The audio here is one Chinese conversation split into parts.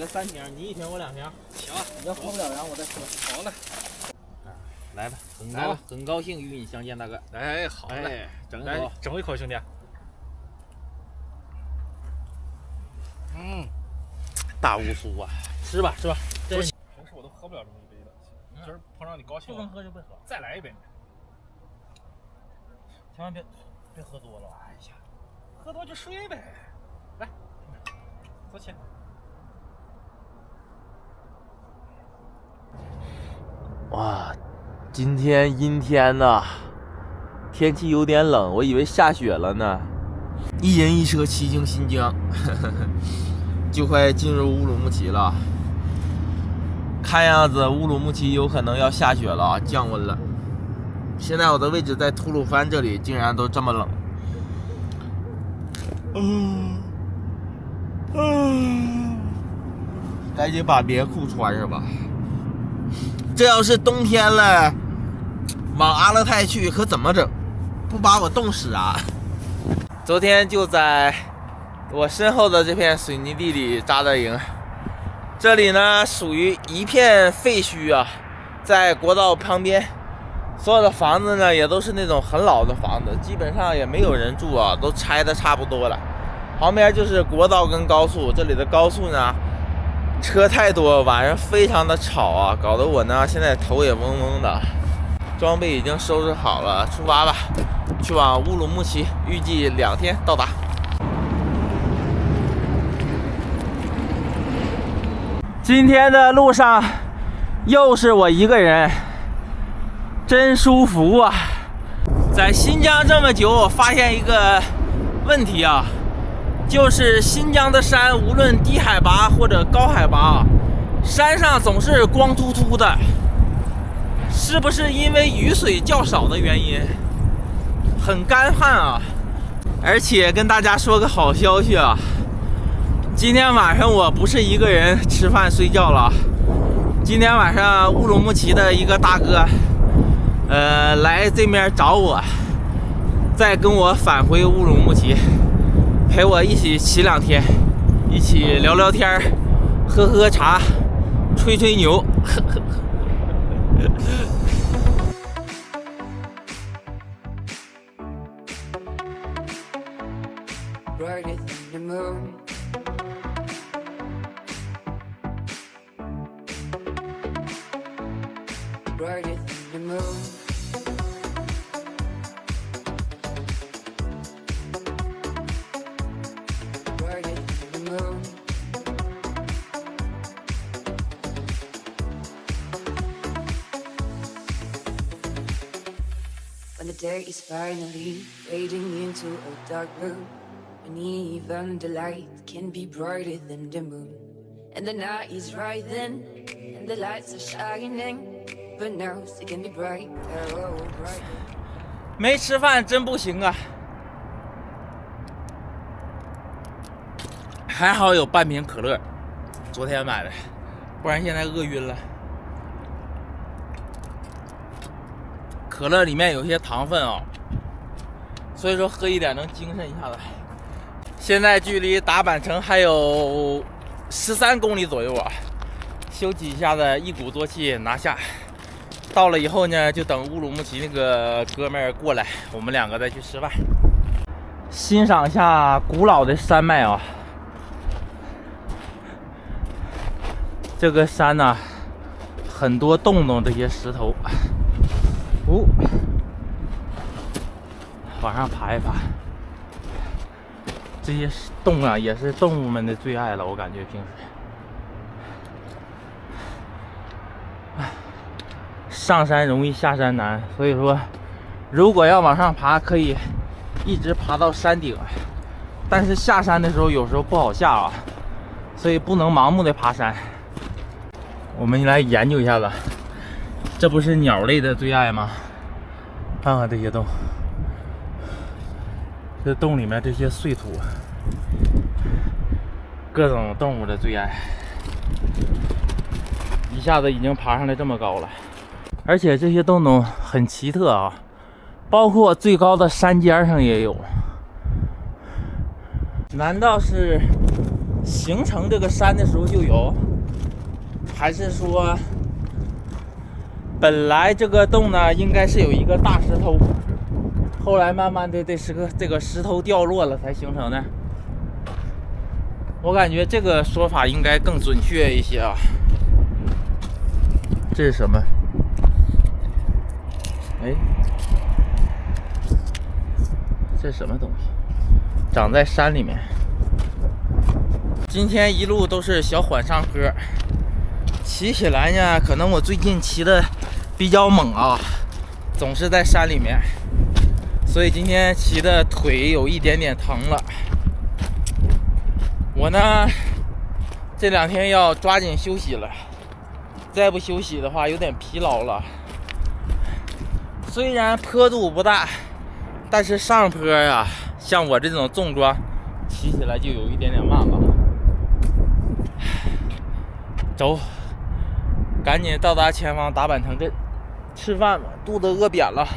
这3瓶，你1瓶我2瓶。行，你要喝不了然后我再喝。好嘞。来吧，很高兴与你相见，大哥。哎，好嘞，来整一口，兄弟。大乌苏啊，吃吧吃吧。平时我都喝不了这么一杯的，今儿碰上你高兴了，不能喝就别喝，再来一杯。千万别喝多了。哎呀，喝多就睡呗。来，坐起。哇，今天阴天呐，天气有点冷，我以为下雪了呢。一人一车骑行新疆，就快进入乌鲁木齐了。看样子乌鲁木齐有可能要下雪了，降温了。现在我的位置在吐鲁番这里，竟然都这么冷。赶紧把棉裤穿上吧。这要是冬天了，往阿勒泰去可怎么整？不把我冻死啊！昨天就在我身后的这片水泥地里扎的营，这里呢属于一片废墟啊，在国道旁边，所有的房子呢也都是那种很老的房子，基本上也没有人住啊，都拆的差不多了。旁边就是国道跟高速，这里的高速呢车太多，晚上非常的吵啊，搞得我呢现在头也嗡嗡的。装备已经收拾好了，出发吧，去往乌鲁木齐，预计2天到达。今天的路上又是我一个人，真舒服啊！在新疆这么久，我发现一个问题啊，就是新疆的山，无论低海拔或者高海拔，山上总是光秃秃的。是不是因为雨水较少的原因？很干旱啊！而且跟大家说个好消息啊，今天晚上我不是一个人吃饭睡觉了。今天晚上乌鲁木齐的一个大哥，来这边找我，再跟我返回乌鲁木齐，陪我一起骑2天，一起聊聊天，喝喝茶，吹吹牛。Brighter than the moon. Brighter than the moon. Brighter than the moon. When the day is finally fading into a dark room, and even the light can be brighter than the moon. And the night is right then, and the lights are shining, but now it can be brighter, oh, brighter. 没吃饭真不行啊！还好有半瓶可乐，昨天买的，不然现在饿晕了。可乐里面有些糖分啊，所以说喝一点能精神一下子。现在距离达坂城还有13公里左右啊，休息一下子，一鼓作气拿下。到了以后呢，就等乌鲁木齐那个哥们儿过来，我们2个再去吃饭，欣赏一下古老的山脉啊。这个山呢，很多洞洞，这些石头，往上爬一爬。这些洞啊，也是动物们的最爱了，我感觉平时。上山容易下山难，所以说如果要往上爬，可以一直爬到山顶，但是下山的时候有时候不好下啊，所以不能盲目的爬山。我们来研究一下子，这不是鸟类的最爱吗？看看这些洞，这洞里面这些碎土，各种动物的最爱。一下子已经爬上来这么高了，而且这些洞洞很奇特啊，包括最高的山尖上也有。难道是形成这个山的时候就有，还是说本来这个洞呢应该是有一个大石头，后来慢慢的这个石头掉落了才形成的？我感觉这个说法应该更准确一些啊。这是什么？哎，这是什么东西？长在山里面。今天一路都是小缓上坡，骑起来呢，可能我最近骑的比较猛啊，总是在山里面，所以今天骑的腿有一点点疼了。我呢，这2天要抓紧休息了，再不休息的话，有点疲劳了。虽然坡度不大，但是上坡呀，像我这种重装，骑起来就有一点点慢了。走，赶紧到达前方达坂城镇，吃饭吧，肚子饿扁了。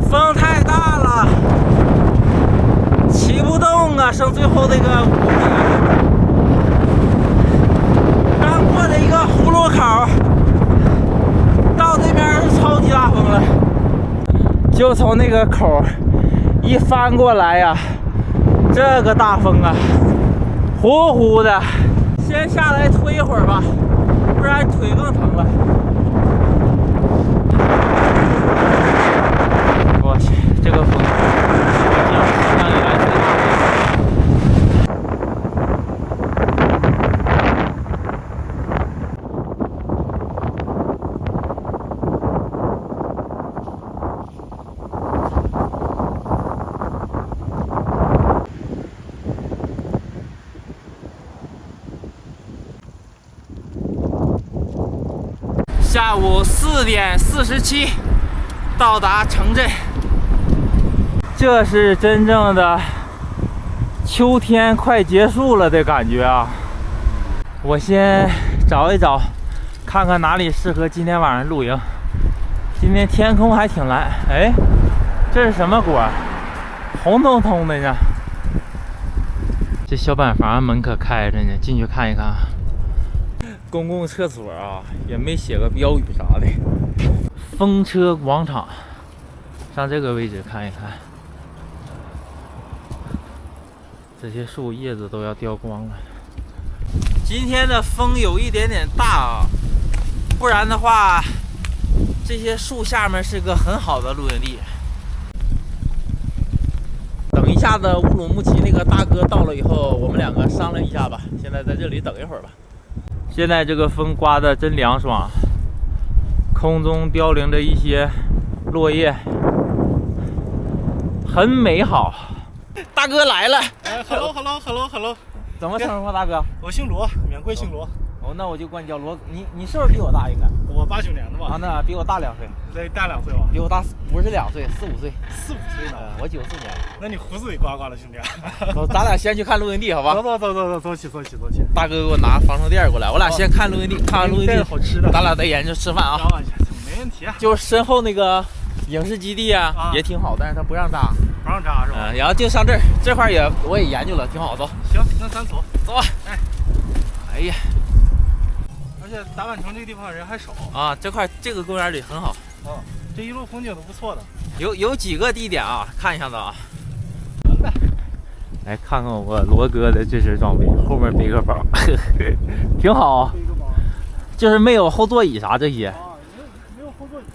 风太大了，骑不动啊！剩最后这个5米，刚过了一个葫芦口，到这边是超级大风了。就从那个口一翻过来呀，这个大风啊，呼呼的。先下来推一会儿吧，不然腿更疼了。我去，这个风，让你来最大的。下午4点47到达城镇。这是真正的秋天快结束了的感觉啊！我先找一找，看看哪里适合今天晚上露营。今天天空还挺蓝，哎，这是什么果？红彤彤的呢。这小板房门可开着呢，进去看一看。公共厕所啊，也没写个标语啥的。风车广场，上这个位置看一看。这些树叶子都要掉光了。今天的风有一点点大啊，不然的话，这些树下面是个很好的露营地。等一下子乌鲁木齐那个大哥到了以后，我们2个商量一下吧。现在在这里等一会儿吧。现在这个风刮得真凉爽，空中凋零着一些落叶，很美好。大哥来了，hello， 怎么称呼大哥？我姓罗，免贵姓罗。哦，那我就管你叫罗。你是不是比我大应该？我89年的吧。啊，那比我大2岁。对，大2岁吧？比我大不是2岁，4、5岁。4、5岁呢？我94年。那你胡子也刮刮了，兄弟。走，咱俩先去看露营地，好吧？走起。大哥给我拿防潮垫过来，我俩先看露营地，看完露营地好吃的，咱俩再研究吃饭啊。没问题。就身后那个影视基地啊，也挺好，但是他不让扎。不让扎是吧？然后就上这块我也研究了，挺好，走。行，那咱走吧。哎呀，而且达坂城这个地方人还少啊，这个公园里很好。这一路风景都不错的。有几个地点啊，看一下子啊。来看看我罗哥的这身装备，后面背个包，挺好。背个包，就是没有后座椅啥这些。没有后座椅。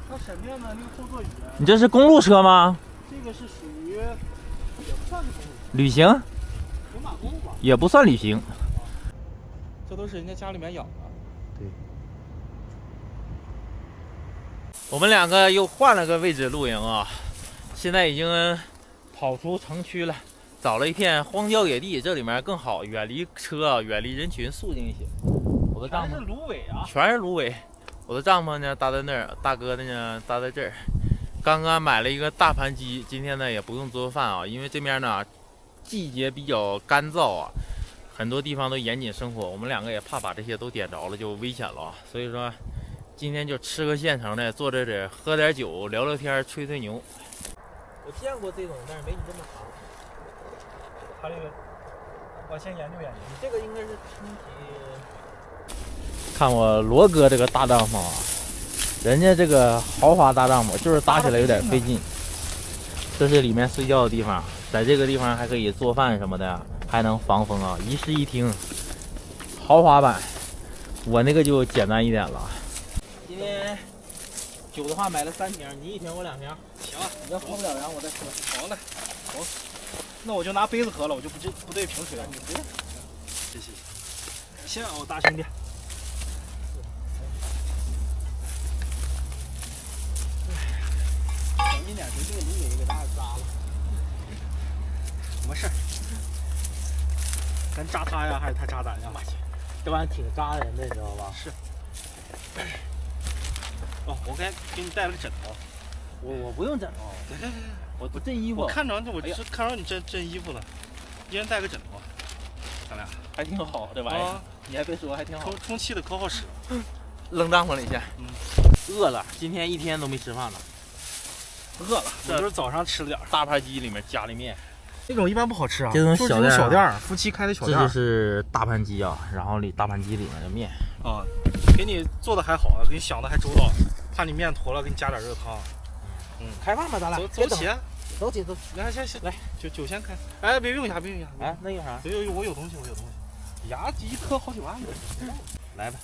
它闪电的那个后座椅。你这是公路车吗？这个是属于也不算是公路。旅行？走马公路吧。也不算旅行。这都是人家家里面养的。对。我们2个又换了个位置露营啊，现在已经跑出城区了，找了一片荒郊野地，这里面更好，远离车，远离人群，肃静一些。我的帐篷全是芦苇啊，全是芦苇。我的帐篷呢搭在那儿，大哥的呢搭在这儿。刚刚买了一个大盘鸡，今天呢也不用做饭啊，因为这边呢季节比较干燥啊，很多地方都严谨生火，我们两个也怕把这些都点着了就危险了，所以说今天就吃个现成的，坐这里喝点酒，聊聊天，吹吹牛。我见过这种，但是没你这么长。它这个，我先研究研究。你这个应该是撑起。看我罗哥这个大帐篷啊，人家这个豪华大帐篷就是搭起来有点费劲。这是里面睡觉的地方，在这个地方还可以做饭什么的，还能防风啊，一室一厅，豪华版。我那个就简单一点了。今天酒的话买了3瓶，你1瓶我2瓶。行，你要喝不了然后我再喝。好嘞，好，那我就拿杯子喝了，我就不对瓶水了。你不用。谢谢，感谢我大兄弟。小心点，别这个芦苇给大家扎了。没事儿，咱扎他呀，还是他扎咱呀？这玩意挺扎人的，你知道吧？是。哦，我该给你带了个枕头。我不用枕头，对，我不震衣服。我看着我是看着你震衣服了，一人带个枕头，咱俩还挺好，这玩意儿。你还别说，还挺好。充气的可好使。扔帐篷里去。饿了，今天1天都没吃饭了。饿了，我就是早上吃了点大盘鸡里面加了面。那种一般不好吃啊，这种小店儿，夫妻开的小店儿。这就是大盘鸡啊，然后大盘鸡里面的面。啊，给你做的还好，给你想的还周到，怕你面坨了，给你加点热汤。开饭吧，咱俩。走起，走起，来，先来，酒先开。哎，别用一下。哎，那有啥？我有东西。呀，一颗好几万呢。来吧，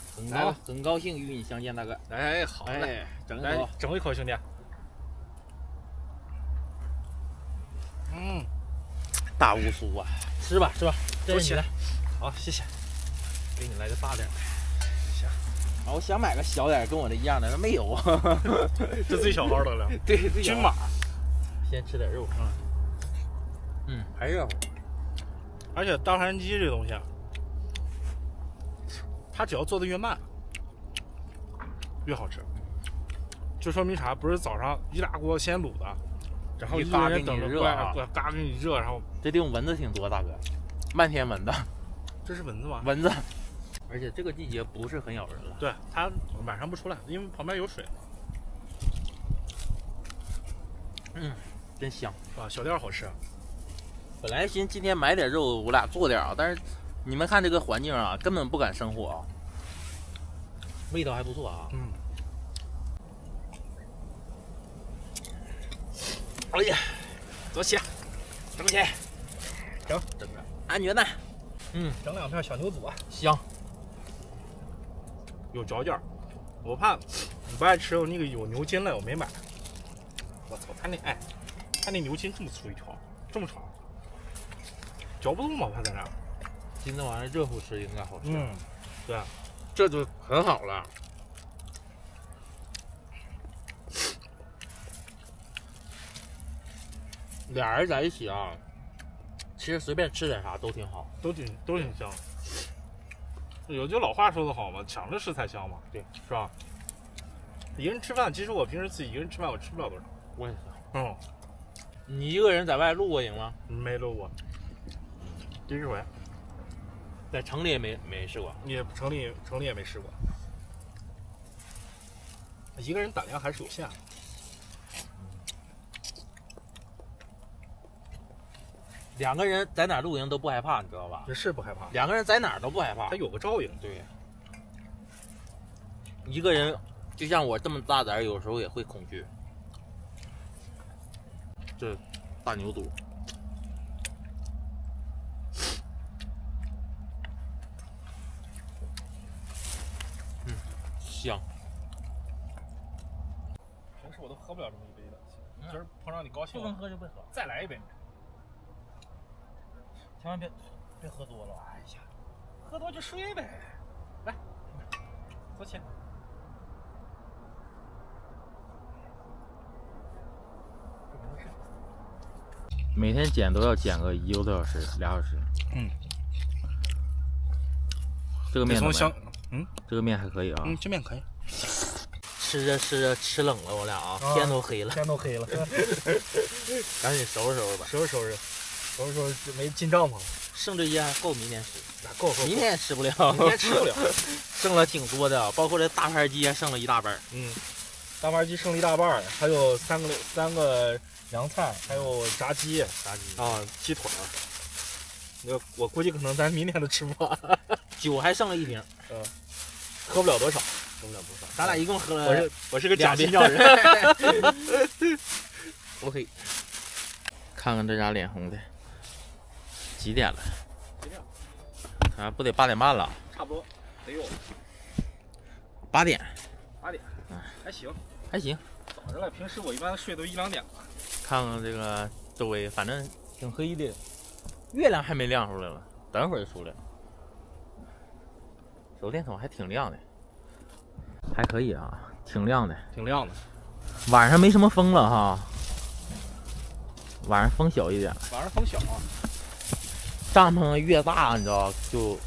很高兴与你相见，大哥。哎，好嘞，整一口，兄弟。大乌苏啊，吃吧。走起来。好，谢谢。给你来个大点的。行。我想买个小点跟我这一样的，那没有。这最小号的了。对，均码。先吃点肉。还热乎。而且大盘鸡这东西，它只要做的越慢，越好吃。就说明啥？不是早上一大锅先卤的，然后一个人等着嘎给你热，然后这地方蚊子挺多，大哥，漫天蚊子。这是蚊子吗？蚊子。而且这个季节不是很咬人了。对，它晚上不出来，因为旁边有水。真香啊！小店好吃。本来寻思今天买点肉，我俩做点啊，但是你们看这个环境啊，根本不敢生火啊。味道还不错啊。哎呀，走起，整起，整个安全带。整2片小牛肚啊，香，有嚼劲儿。我怕你不爱吃那个有牛筋了，我没买。我操，他那牛筋这么粗一条，这么长，嚼不动吗？我怕在那。筋这玩意儿热乎吃应该好吃。对，这就很好了。俩人在一起啊，其实随便吃点啥都挺好，都挺香。有句老话说的好嘛，抢着吃才香嘛，对，是吧？一个人吃饭，其实我平时自己一个人吃饭，我吃不了多少。我也是。你一个人在外露过营吗？没露过，第1回。在城里也没试过。你城里也没试过。一个人胆量还是有限的。2个人在哪露营都不害怕，你知道吧？这是不害怕。2个人在哪儿都不害怕。他有个照应。对。一个人就像我这么大胆，有时候也会恐惧。这大牛肚。香。平时我都喝不了这么一杯的，今儿碰上你高兴，不能喝就别喝，再来一杯。千万别喝多了。哎呀，喝多就睡呗。来，走起。每天剪都要剪个1个多小时、2小时。这个面怎么样？这个面还可以啊。这面可以。吃着吃着吃冷了，我俩啊，天都黑了，天都黑了，赶紧收拾收拾吧。收拾没进帐篷，剩这些还够明天吃，够，明天也吃不了，明天吃不了。剩了挺多的，包括这大盘鸡还剩了一大半。大盘鸡剩了一大半，还有三个凉菜，还有炸鸡啊，鸡腿儿。我估计可能咱明天都吃不完。酒还剩了1瓶，喝不了多少。咱俩一共喝了。我是个假2新疆人。OK， 看看这家脸红的，几点了？啊，不得8点半了？差不多，得有8点。还行。还行。早着了，平时我一般睡都1、2点了。看看这个周围，反正挺黑的，月亮还没亮出来了，等会儿就出来了。手电筒还挺亮的，还可以啊，挺亮的。晚上没什么风了哈，晚上风小一点。晚上风小啊。帐篷越大，你知道就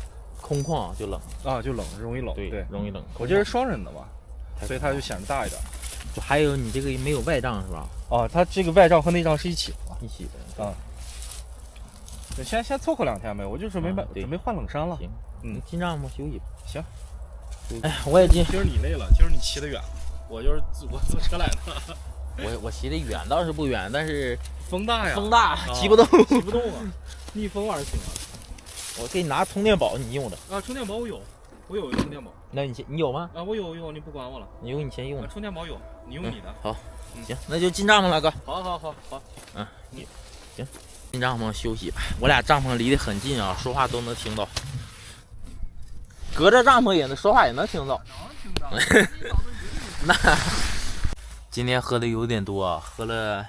空旷就冷啊，就冷，容易冷。对，容易冷。我这是双人的嘛，所以它就显得大一点。就还有你这个没有外帐是吧？哦，它这个外帐和内帐是一起的。一起的啊。先凑合2天呗，我就准备换冷衫了。行，进帐篷休息吧。行。哎，我也进。今儿你累了，今儿你骑得远，我坐车来的。我骑得远倒是不远，但是风大呀，骑不动，啊，逆风玩行啊。我给你拿充电宝，你用着啊。充电宝我有充电宝。那你有吗？啊，我有，你不管我了。你用你先用。充电宝有，你用你的。好，行，那就进帐篷了，哥。好。行，进帐篷休息吧。我俩帐篷离得很近啊，说话都能听到。隔着帐篷也能说话，也能听到。那今天喝的有点多，喝了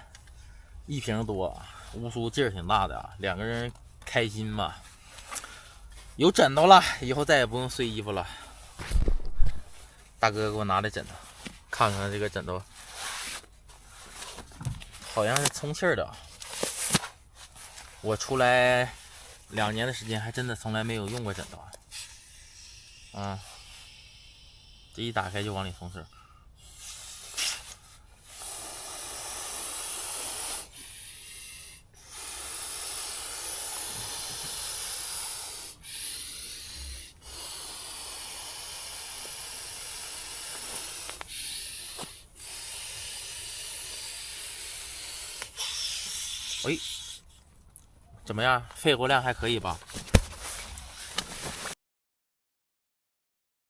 1瓶多，乌苏劲儿挺大的啊。2个人开心嘛。有枕头了，以后再也不用睡衣服了。大哥给我拿的枕头，看看这个枕头，好像是充气儿的。我出来2年的时间，还真的从来没有用过枕头啊。这一打开就往里充气儿。哎，怎么样？肺活量还可以吧？